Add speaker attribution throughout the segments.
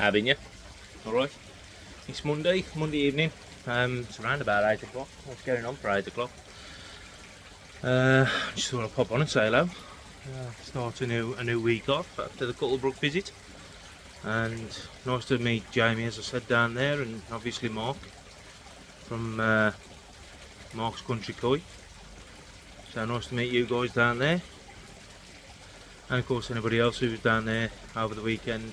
Speaker 1: having you. Alright, it's Monday evening. It's around about 8 o'clock. What's going on for 8 o'clock? Just thought I'd pop on and say hello. Start a new week off after the Cuttlebrook visit. And nice to meet Jamie, as I said, down there, and obviously Mark from Mark's Country Koi. So nice to meet you guys down there. And of course anybody else who was down there over the weekend.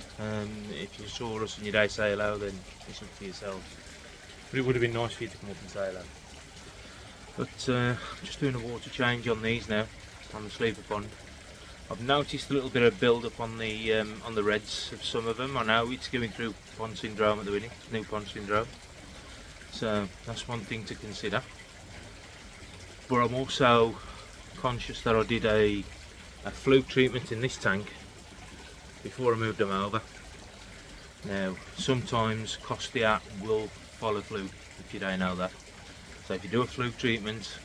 Speaker 1: If you saw us and you did say hello, then it's up to yourselves. But it would have been nice for you to come up and say hello. But I'm just doing a water change on these now, on the sleeper pond. I've noticed a little bit of build up on the reds of some of them. I know it's going through pond syndrome at the minute, new pond syndrome. So that's one thing to consider. But I'm also conscious that I did a fluke treatment in this tank before I moved them over. Now sometimes Costia will follow fluke, if you don't know that. So if you do a fluke treatment,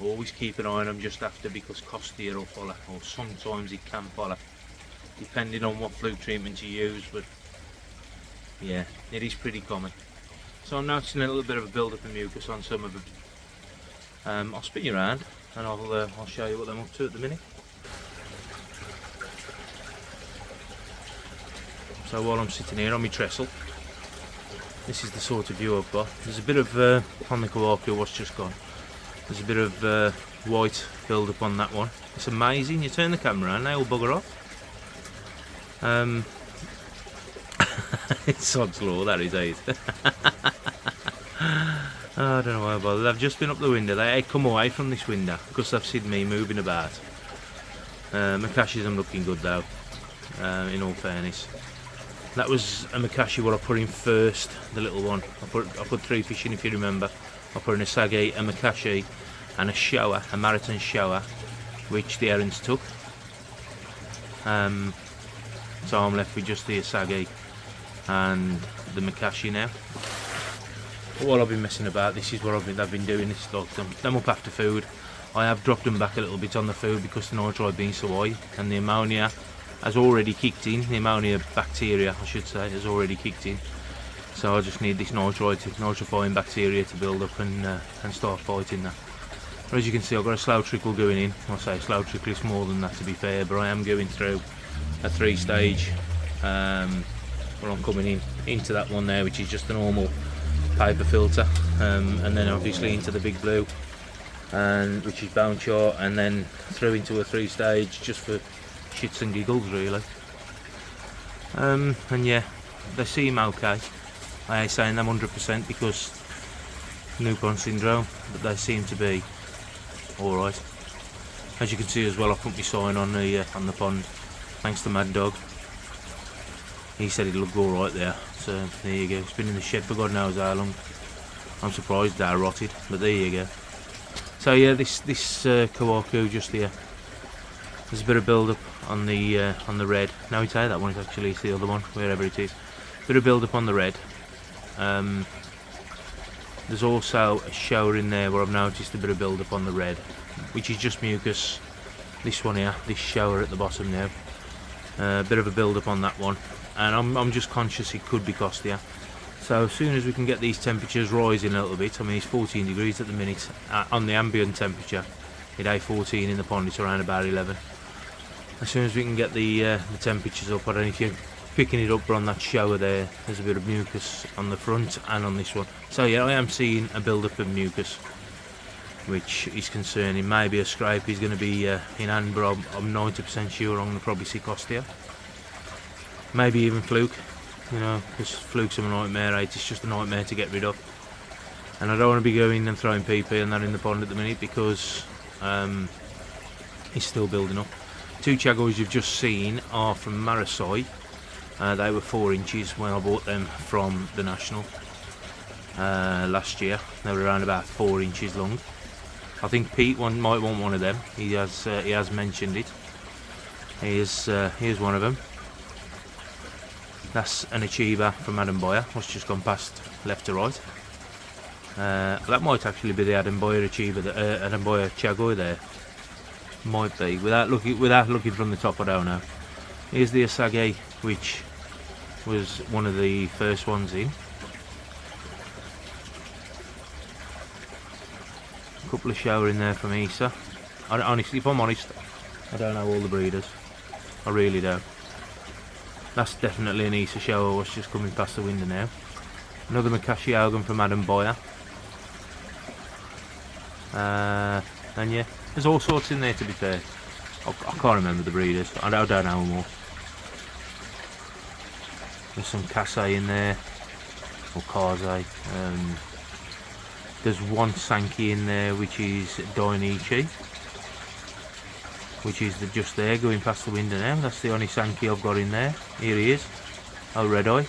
Speaker 1: always keep an eye on them just after, because Costia will follow, or sometimes it can follow, depending on what fluke treatment you use. But yeah, it is pretty common. So I'm noticing a little bit of a build up of mucus on some of them. I'll spin you around and I'll show you what I'm up to at the minute. So while I'm sitting here on my trestle, this is the sort of view I've got. There's a bit of on the Kawaku what's just gone. There's a bit of white build up on that one. It's amazing. You turn the camera around, they all bugger off. It's sod's law, that is it. I don't know why I bother. They've just been up the window. They come away from this window because they've seen me moving about. Makashis I'm looking good though, in all fairness. That was a Makashi what I put in first, the little one. I put 3 fish in, if you remember. I put in a Sagi, a Makashi and a shower, a marathon shower, which the herons took. So I'm left with just the Asagi and the Makashi now. But while I've been messing about, this is what I've been doing. This is like them up after food. I have dropped them back a little bit on the food because the nitrite being so high, and the ammonia has already kicked in. The ammonia bacteria, I should say, has already kicked in. So I just need this nitrifying bacteria to build up and start fighting that. But as you can see, I've got a slow trickle going in. I say slow trickle, is more than that to be fair, but I am going through a 3-stage. Well, I'm coming into that one there, which is just a normal paper filter, and then obviously into the big blue, and which is bone char, and then through into a 3-stage just for shits and giggles really. And yeah, they seem okay. I ain't saying them 100% because newborn syndrome, but they seem to be alright. As you can see as well, I put my sign on the pond, thanks to Mad Dog. He said it looked alright there, so there you go. It's been in the shed for God knows how long. I'm surprised they're rotted, but there you go. So yeah, this Kawaku just here, there's a bit of build up on the red. No, it's that one, it's actually the other one, wherever it is. Bit of build up on the red. There's also a shower in there where I've noticed a bit of build up on the red, which is just mucus. This one here, this shower at the bottom now, a bit of a build up on that one, and I'm just conscious it could be Costia. So as soon as we can get these temperatures rising a little bit, I mean it's 14 degrees at the minute on the ambient temperature. At A14 in the pond it's around about 11. As soon as we can get the temperatures up, I don't know if you're picking it up on that shower there, there's a bit of mucus on the front and on this one. So yeah, I am seeing a build up of mucus, which is concerning. Maybe a scrape is going to be in hand, but I'm 90% sure I'm going to probably see Costia. Maybe even fluke, you know, because fluke's a nightmare, it's just a nightmare to get rid of. And I don't want to be going and throwing PP and that in the pond at the minute because it's still building up. 2 Chagos you've just seen are from Marasai. They were 4 inches when I bought them from the National last year. They were around about 4 inches long. I think Pete might want one of them. He has mentioned it. Here's one of them. That's an achiever from Adam Boyer, what's just gone past left to right. That might actually be the Adam Boyer achiever, Adam Boyer Chagoi there. Might be, without looking from the top, I don't know. Here's the Asagi, which was one of the first ones in. A couple of shower in there from Isa. Honestly, if I'm honest, I don't know all the breeders. I really don't. That's definitely an Isa shower was just coming past the window now. Another Makashi Augen from Adam Boyer. And yeah, there's all sorts in there, to be fair. I can't remember the breeders. I don't know them all. There's some Kasei in there, or Kaze. There's one Sankey in there, which is Dainichi, which is just there going past the window now. That's the only Sankey I've got in there. Here he is. Oh, Red Eye.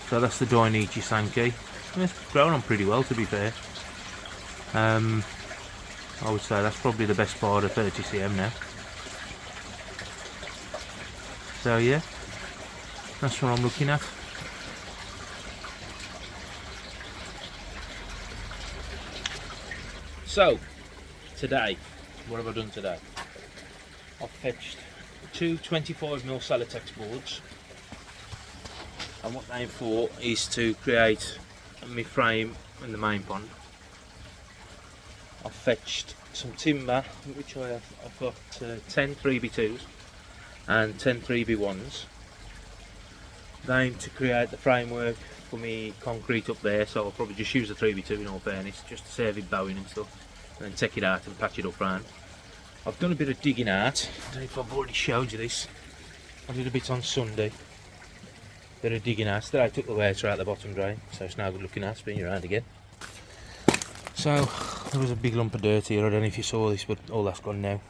Speaker 1: So that's the Dainichi Sankey. It's grown on pretty well, to be fair. I would say that's probably the best part of 30cm now. So yeah, that's what I'm looking at. So, today, what have I done today? I've fetched two 25mm Celotex boards, and what they're for is to create my frame in the main pond. I've fetched some timber, which I've got 10 3x2s and 10 3x1s. They aim to create the framework for me concrete up there, so I'll probably just use the 3x2 in all fairness, just to save it bowing and stuff, and then take it out and patch it up round. I've done a bit of digging out. I don't know if I've already showed you this. I did a bit on Sunday. Bit of digging out. Then I took the water out the bottom drain, so it's now good looking out, spinning around again. So there was a big lump of dirt here. I don't know if you saw this, but all that's gone now.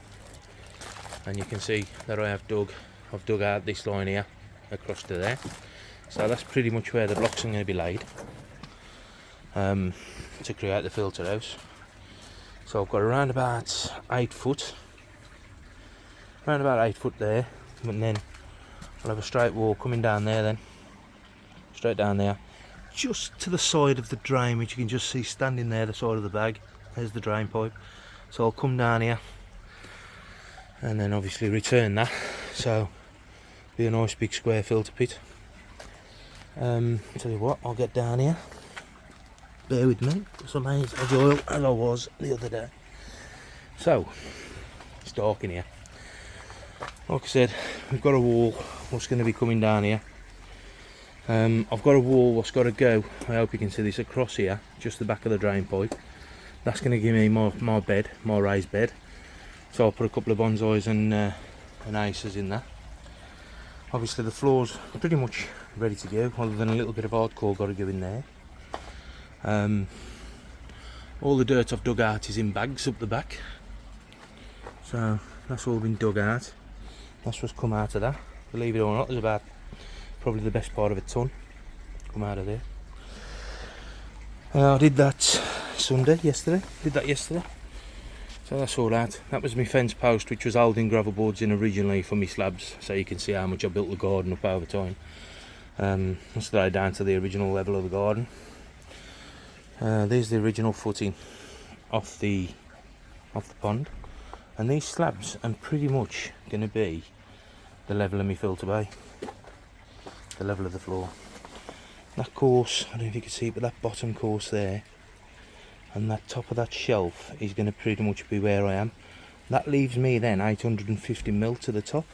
Speaker 1: And you can see that I've dug out this line here across to there. So that's pretty much where the blocks are going to be laid to create the filter house. So I've got around about 8 foot, there, and then I'll have a straight wall coming down there, then straight down there, just to the side of the drain, which you can just see standing there, the side of the bag. There's the drain pipe. So I'll come down here and then obviously return that, so be a nice big square filter pit. Tell you what, I'll get down here, bear with me, because I'm as agile as I was the other day. So it's dark in here. Like I said, we've got a wall what's going to be coming down here. I've got a wall what's got to go, I hope you can see this, across here, just the back of the drain pipe. That's going to give me my bed, my raised bed. So I'll put a couple of bonsais and aces in there. Obviously the floor's pretty much ready to go, other than a little bit of hardcore got to go in there. All the dirt I've dug out is in bags up the back. So that's all been dug out. That's what's come out of that. Believe it or not, there's about probably the best part of a ton come out of there. I did that yesterday. So that's all that. That was my fence post, which was holding gravel boards in originally for my slabs, so you can see how much I built the garden up over time. That's laid down to the original level of the garden. There's the original footing off the pond, and these slabs are pretty much going to be the level of my filter bay, the level of the floor. That course, I don't know if you can see it, but that bottom course there and that top of that shelf is going to pretty much be where I am. That leaves me then 850mm to the top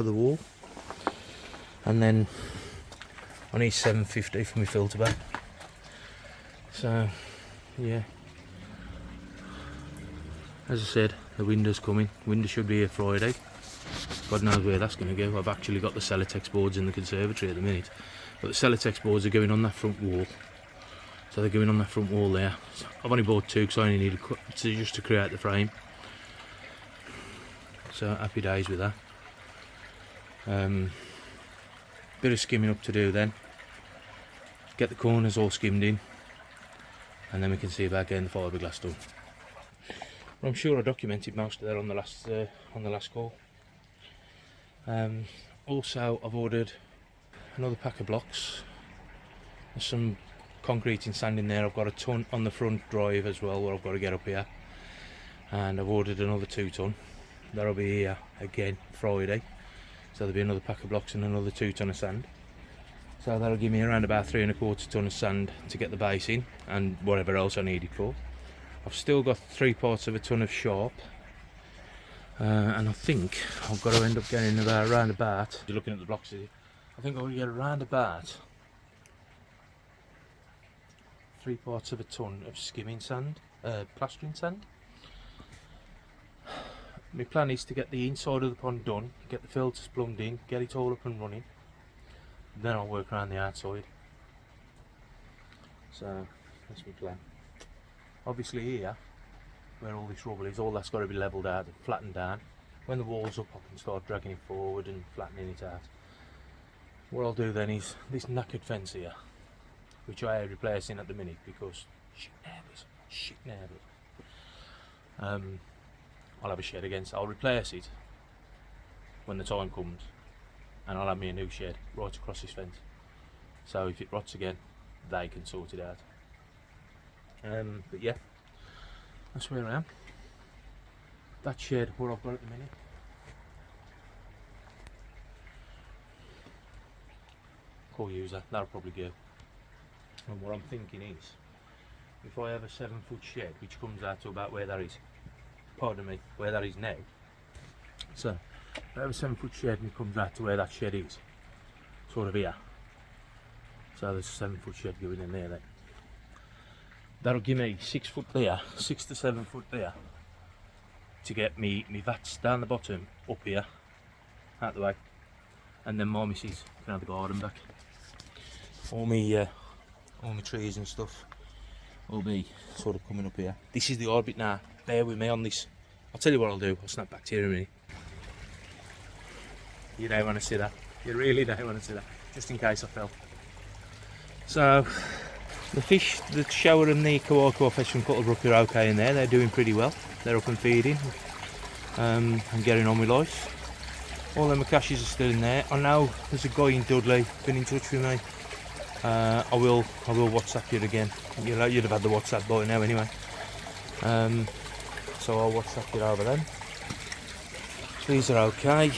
Speaker 1: of the wall, and then I need 750 for my filter bay. So yeah, as I said, the window's coming. Window should be here Friday. God knows where that's going to go. I've actually got the Celotex boards in the conservatory at the minute, but the Celotex boards are going on that front wall. So they're going on that front wall there. So I've only bought two because I only need just to create the frame. So happy days with that. Bit of skimming up to do then. Get the corners all skimmed in, and then we can see about getting the fiberglass done. But I'm sure I documented most of that on the last call. Also, I've ordered another pack of blocks. There's some concrete and sand in there. I've got a ton on the front drive as well, where I've got to get up here, and I've ordered another 2 ton. That'll be here again Friday. So there'll be another pack of blocks and another 2 ton of sand. So that'll give me around about 3¼ ton of sand to get the base in and whatever else I need it for. I've still got 3/4 ton of sharp, and I think I've got to end up getting around about. You're looking at the blocks here. I think I'll get around about 3/4 ton of skimming sand, plastering sand. My plan is to get the inside of the pond done, get the filters plumbed in, get it all up and running. Then I'll work around the outside. So that's my plan. Obviously here, where all this rubble is, all that's got to be levelled out and flattened down. When the wall's up, I can start dragging it forward and flattening it out. What I'll do then is this knackered fence here, which I am replacing at the minute because shit neighbours. I'll have a shed again, so I'll replace it when the time comes, and I'll have me a new shed right across this fence. So if it rots again, they can sort it out. But yeah, that's where I am. That shed, what I've got at the minute. Core user, that'll probably go. And what I'm thinking is, if I have a 7-foot shed, which comes out to about where that is, pardon me, where that is now. So, if I have a 7-foot shed and it comes out to where that shed is, sort of here. So there's a 7-foot shed going in there then. That'll give me 6 foot there, 6 to 7 foot there, to get me vats down the bottom, up here, out the way, and then my missus can have the garden back. All my trees and stuff will be sort of coming up here. This is the orbit now. Bear with me on this. I'll tell you what I'll do. I'll snap back to you in a minute. You don't want to see that. You really don't want to see that. Just in case I fell. So the fish, the shower and the Kawakawa fish from Cuttlebrook are okay in there. They're doing pretty well. They're up and feeding and getting on with life. All the Macashies are still in there. I know there's a guy in Dudley been in touch with me. I will WhatsApp you again. You'd have had the WhatsApp by now anyway. So I'll WhatsApp you over then. So these are okay,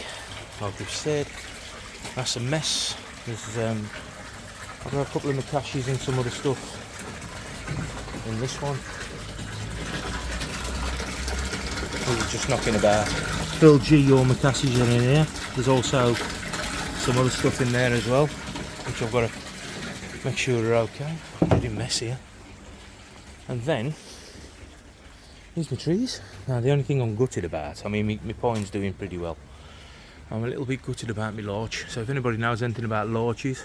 Speaker 1: like we've said. That's a mess. There's I've got a couple of Macashies and some other stuff in this one. These are just knocking about. Phil G, your Macashies are in here. There's also some other stuff in there as well, which I've got to make sure are okay. Pretty messy here. And then here's my trees. Now the only thing I'm gutted about, I mean my pine's doing pretty well. I'm a little bit gutted about my larch. So if anybody knows anything about larches,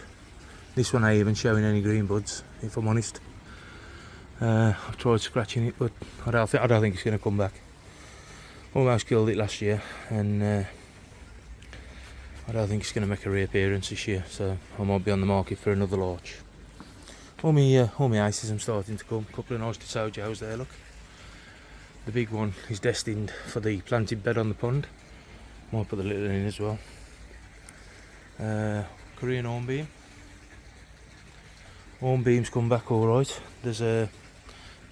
Speaker 1: this one ain't even showing any green buds, if I'm honest. I've tried scratching it, but I don't think it's going to come back. Almost killed it last year, and I don't think it's going to make a reappearance this year. So I might be on the market for another larch. All my ices are starting to come. A couple of nice Sojos there, look. The big one is destined for the planted bed on the pond. Might put the little in as well. Korean hornbeam. Hornbeam's come back alright. There's a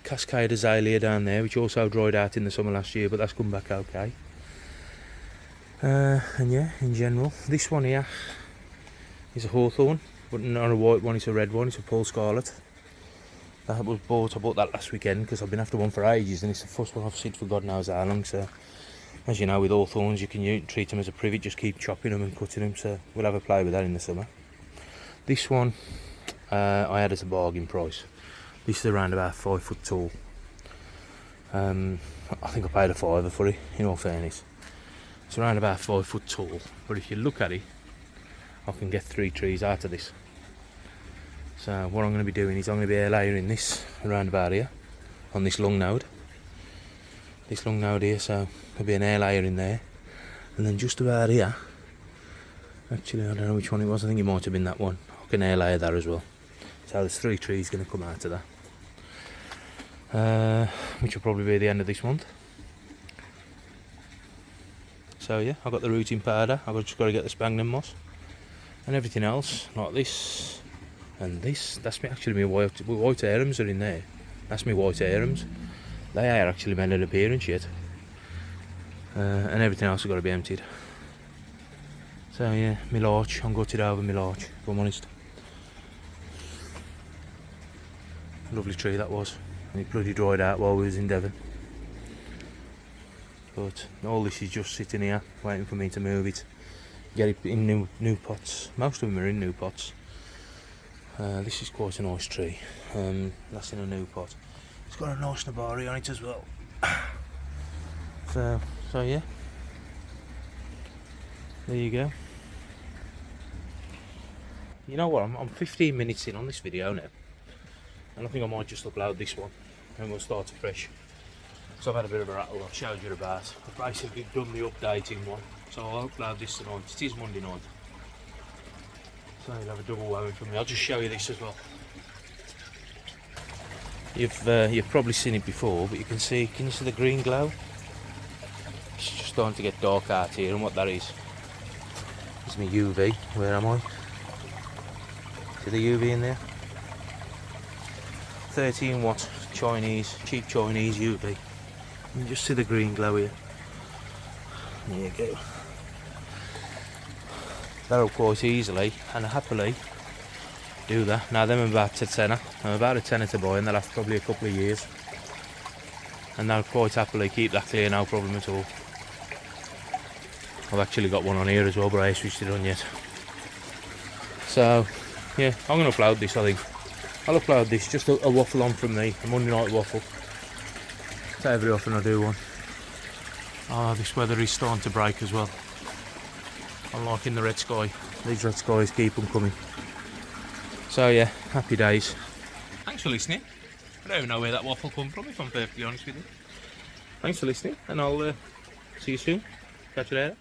Speaker 1: cascade azalea down there, which also dried out in the summer last year, but that's come back okay. And yeah, in general, this one here is a hawthorn, but not a white one, it's a red one, it's a Paul Scarlet. That was bought, I bought that last weekend because I've been after one for ages, and it's the first one I've seen for God knows how long. So as you know, with hawthorns you can treat them as a privet, just keep chopping them and cutting them, so we'll have a play with that in the summer. This one I had as a bargain price. This is around about 5 foot tall. I think I paid a £5 for it, in all fairness. It's around about 5 foot tall, but if you look at it, I can get 3 trees out of this. So what I'm going to be doing is I'm going to be air layering this around about here, on this long node. This long node here, so there'll be an air layer in there. And then just about here, actually I don't know which one it was, I think it might have been that one. I can air layer that as well. So there's 3 trees going to come out of that, which will probably be the end of this month. So yeah, I've got the rooting powder, I've just got to get the sphagnum moss and everything else, like this and this. That's me, actually my white arums are in there. That's my white arums. They are actually made an appearance yet, and everything else has got to be emptied. So yeah, my larch, I'm gutted over my larch, if I'm honest. Lovely tree that was. And it bloody dried out while we was in Devon. But all this is just sitting here, waiting for me to move it. Get it in new pots. Most of them are in new pots. This is quite a nice tree. That's in a new pot. It's got a nice nabari on it as well. So yeah. There you go. You know what, I'm 15 minutes in on this video now. And I think I might just upload this one. And we'll start afresh. So I've had a bit of a rattle, I've showed you about. I've basically done the updating one. So I'll upload this tonight. It is Monday night. So you'll have a double whammy from me. I'll just show you this as well. You've probably seen it before, but can you see the green glow? It's just starting to get dark out here, and what that is my UV. Where am I? See the UV in there? 13 watt Chinese, cheap Chinese UV. You can just see the green glow here. There you go. That'll quite easily and happily do that. Now them are about a tenner. I'm about a tenner to buy, and they'll last probably a couple of years. And they'll quite happily keep that clear, no problem at all. I've actually got one on here as well, but I haven't switched it on yet. So yeah, I'm going to upload this, I think. I'll upload this, just a waffle on from me, a Monday night waffle. So every often I do one. Oh, this weather is starting to break as well. I'm liking the red sky. These red skies keep them coming. So yeah, happy days. Thanks for listening. I don't even know where that waffle come from, if I'm perfectly honest with you. Thanks for listening, and I'll see you soon. Catch you later.